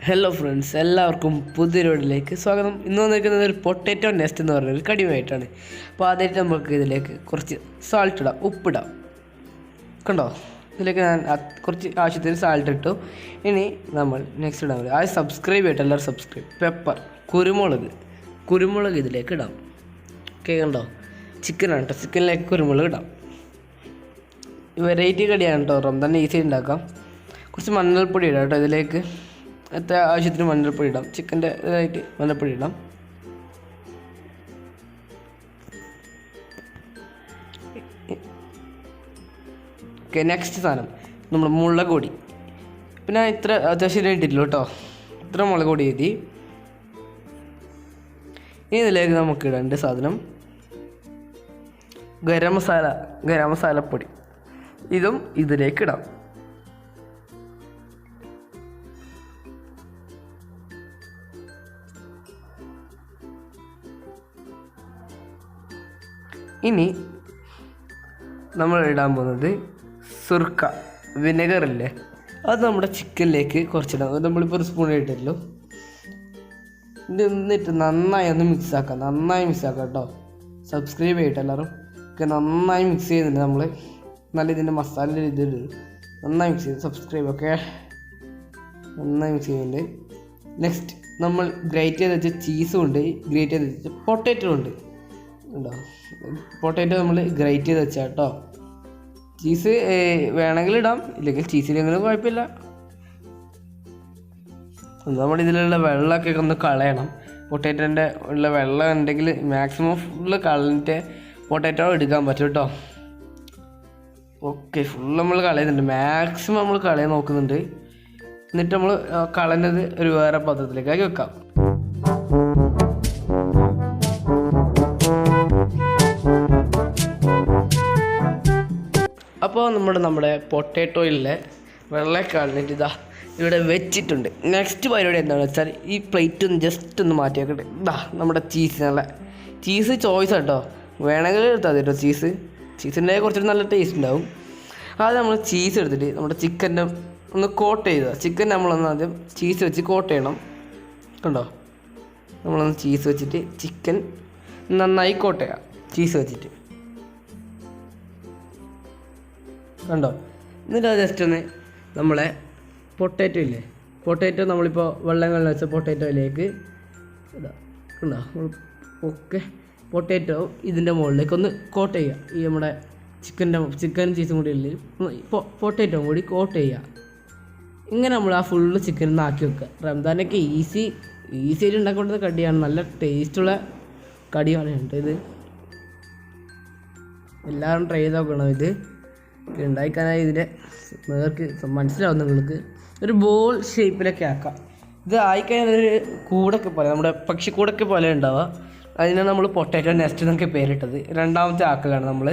Hello friends, എല്ലാവർക്കും പുതിയൊരു വീഡിയോയിലേക്ക് സ്വാഗതം. ഇന്ന് വന്നിരിക്കുന്നത് ഒരു പൊട്ടാറ്റോ നെസ്റ്റ് എന്ന് പറഞ്ഞൊരു കടിയുമായിട്ടാണ്. അപ്പോൾ ആദ്യമായിട്ട് നമുക്ക് ഇതിലേക്ക് കുറച്ച് സാൾട്ട് ഇടാം, ഉപ്പിടാം. കണ്ടോ, ഇതിലേക്ക് ഞാൻ കുറച്ച് ആവശ്യത്തിന് സാൾട്ട് ഇട്ടു. ഇനി നമ്മൾ നെക്സ്റ്റ് ഇടാൻ പറ്റും. ആദ്യം സബ്സ്ക്രൈബ് ചെയ്തിട്ട് എല്ലാവരും സബ്സ്ക്രൈബ്. പെപ്പർ, കുരുമുളക് ഇതിലേക്ക് ഇടാം. ഓക്കെ, കണ്ടോ, ചിക്കനാണ് കേട്ടോ. ചിക്കനിലേക്ക് കുരുമുളക് ഇടാം. വെറൈറ്റി കടിയാണ് കേട്ടോ, റംദാൻ ഈസി ഉണ്ടാക്കാം. കുറച്ച് മഞ്ഞൾപ്പൊടി ഇടാം കേട്ടോ ഇതിലേക്ക്. എത്ര ആവശ്യത്തിന് മഞ്ഞൾപ്പൊടി ഇടാം. ചിക്കൻ്റെ ഇതായിട്ട് മഞ്ഞൾപ്പൊടി ഇടാം. ഓക്കെ, നെക്സ്റ്റ് സാധനം നമ്മൾ മുളക് പൊടി. പിന്നെ ഇത്ര അത്യാവശ്യം ഇട്ടില്ല കേട്ടോ, ഇത്ര മുളക് പൊടി എഴുതി. ഇനി ഇതിലേക്ക് നമുക്ക് ഇടേണ്ട സാധനം ഗരം മസാലപ്പൊടി. ഇതും ഇതിലേക്ക് ഇടാം. ഇനി നമ്മൾ ഇടാൻ പോകുന്നത് സുർക്ക, വിനെഗറില്ലേ, അത് നമ്മുടെ ചിക്കനിലേക്ക് കുറച്ചിടാം. നമ്മളിപ്പോൾ ഒരു സ്പൂൺ ഇട്ടല്ലോ. ഇത് എന്നിട്ട് നന്നായി ഒന്ന് മിക്സ് ആക്കാം കേട്ടോ. സബ്സ്ക്രൈബ് ചെയ്യട്ടെ എല്ലാവരും. ഒക്കെ നന്നായി മിക്സ് ചെയ്യുന്നുണ്ട് നമ്മൾ. നല്ല ഇതിൻ്റെ മസാലയുടെ ഇത് നന്നായി മിക്സ് ചെയ്ത് സബ്സ്ക്രൈബ്. ഓക്കെ, നന്നായി മിക്സ് ചെയ്യുന്നുണ്ട്. നെക്സ്റ്റ് നമ്മൾ ഗ്രേറ്റ് ചെയ്ത് വെച്ച ചീസും ഉണ്ട്, ഗ്രേറ്റ് ചെയ്ത് വെച്ച പൊട്ടാറ്റോ ഉണ്ട്. ഉണ്ടോ, പൊട്ടാറ്റോ നമ്മൾ ഗ്രേറ്റ് ചെയ്ത് വെച്ചാൽ കേട്ടോ. ചീസ് വേണമെങ്കിൽ ഇടാം, ഇല്ലെങ്കിൽ ചീസിലെങ്കിലും കുഴപ്പമില്ല. നമ്മുടെ ഇതിലുള്ള വെള്ളമൊക്കെ ഒന്ന് കളയണം. പൊട്ടാറ്റോൻ്റെ ഉള്ള വെള്ളം ഉണ്ടെങ്കിൽ മാക്സിമം ഫുള്ള് കളഞ്ഞിട്ട് പൊട്ടാറ്റോ എടുക്കാൻ പറ്റും കേട്ടോ. ഓക്കെ, ഫുള്ള് നമ്മൾ കളയുന്നുണ്ട്, മാക്സിമം നമ്മൾ കളയാൻ നോക്കുന്നുണ്ട്. എന്നിട്ട് നമ്മൾ കളഞ്ഞത് ഒരു വേറെ പാത്രത്തിലേക്കാക്കി വെക്കാം. അപ്പോൾ നമ്മുടെ പൊട്ടാറ്റോയിലെ വെള്ളം കളഞ്ഞിട്ട് ഇതാ ഇവിടെ വെച്ചിട്ടുണ്ട്. നെക്സ്റ്റ് പരിപാടി എന്താണെന്ന് വെച്ചാൽ ഈ പ്ലേറ്റ് ഒന്ന് ജസ്റ്റ് ഒന്ന് മാറ്റി വെക്കട്ടെ. ഇതാ നമ്മുടെ ചീസ് ചോയ്സ് കേട്ടോ, വേണമെങ്കിൽ എടുത്താൽ മതി കേട്ടോ. ചീസിൻ്റെ കുറച്ചൊരു നല്ല ടേസ്റ്റ് ഉണ്ടാവും. അത് നമ്മൾ ചീസ് എടുത്തിട്ട് നമ്മുടെ ചിക്കൻ്റെ ഒന്ന് കോട്ട് ചെയ്യുക. ചിക്കൻ നമ്മളൊന്ന് ആദ്യം ചീസ് വെച്ച് കോട്ട് ചെയ്യണം. കണ്ടോ, നമ്മളൊന്ന് ചീസ് വെച്ചിട്ട് ചിക്കൻ നന്നായി കോട്ട് ചെയ്യാം ചീസ് വെച്ചിട്ട്. കണ്ടോ, എന്നിട്ട് അത് ജസ്റ്റ് ഒന്ന് നമ്മളെ പൊട്ടാറ്റോ നമ്മളിപ്പോൾ വെള്ളം വെച്ച പൊട്ടാറ്റോയിലേക്ക് ഇതാ. കണ്ടോ, ഓക്കെ, പൊട്ടാറ്റോ ഇതിൻ്റെ മുകളിലേക്ക് ഒന്ന് കോട്ട് ചെയ്യുക. ഈ നമ്മുടെ ചിക്കൻ ചീസും കൂടി ഉള്ളിൽ പൊട്ടാറ്റോ കൂടി കോട്ട് ചെയ്യുക. ഇങ്ങനെ നമ്മൾ ആ ഫുള്ള് ചിക്കൻ ഒന്ന് ആക്കി വെക്കുക. റംദാനൊക്കെ ഈസിയായിട്ട് ഉണ്ടാക്കേണ്ടത് കടിയാണ്, നല്ല ടേസ്റ്റുള്ള കടിയാണ് കേട്ടോ ഇത്. എല്ലാവരും ട്രൈ ചെയ്ത് നോക്കണം. ഇത് ഉണ്ടായിക്കാനായി ഇതിൻ്റെ നേർക്ക് മനസ്സിലാവും നിങ്ങൾക്ക്. ഒരു ബോൾ ഷേപ്പിലൊക്കെ ആക്കാം. ഇത് ആയിക്കഴിഞ്ഞാൽ ഒരു കൂടൊക്കെ പോലെ, നമ്മുടെ പക്ഷിക്കൂടൊക്കെ പോലെ ഉണ്ടാവുക. അതിനാണ് നമ്മൾ പൊട്ടാറ്റോ നെസ്റ്റ് എന്നൊക്കെ പേരിട്ടത്. രണ്ടാമത്തെ ആക്കലാണ് നമ്മൾ.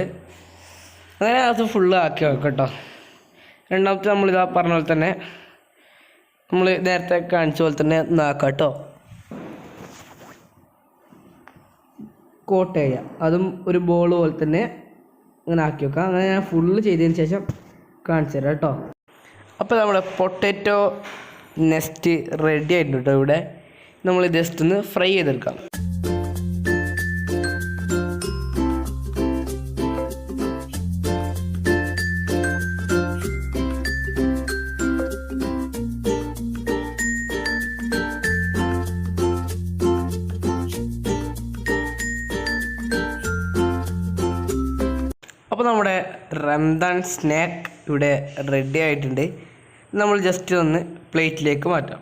അങ്ങനെ അത് ഫുള്ള് ആക്കി വെക്കാം കേട്ടോ. രണ്ടാമത്തെ നമ്മളിതാ പറഞ്ഞ പോലെ തന്നെ നമ്മൾ നേരത്തെ കാണിച്ച പോലെ തന്നെ ആക്കാം കേട്ടോ. കോട്ട് ചെയ്യാം, അതും ഒരു ബോൾ പോലെ തന്നെ അങ്ങനെ ആക്കി വെക്കാം. അങ്ങനെ ഞാൻ ഫുള്ള് ചെയ്തതിന് ശേഷം കാണിച്ചു തരാം കേട്ടോ. അപ്പോൾ നമ്മുടെ പൊട്ടാറ്റോ നെസ്റ്റ് റെഡി ആയിട്ടുണ്ട് കേട്ടോ. ഇവിടെ നമ്മൾ ജസ്റ്റ് ഒന്ന് ഫ്രൈ ചെയ്തെടുക്കാം. അപ്പോൾ നമ്മുടെ റംദാൻ സ്നാക്ക് ഇവിടെ റെഡി ആയിട്ടുണ്ട്. നമ്മൾ ജസ്റ്റ് ഒന്ന് പ്ലേറ്റിലേക്ക് മാറ്റാം.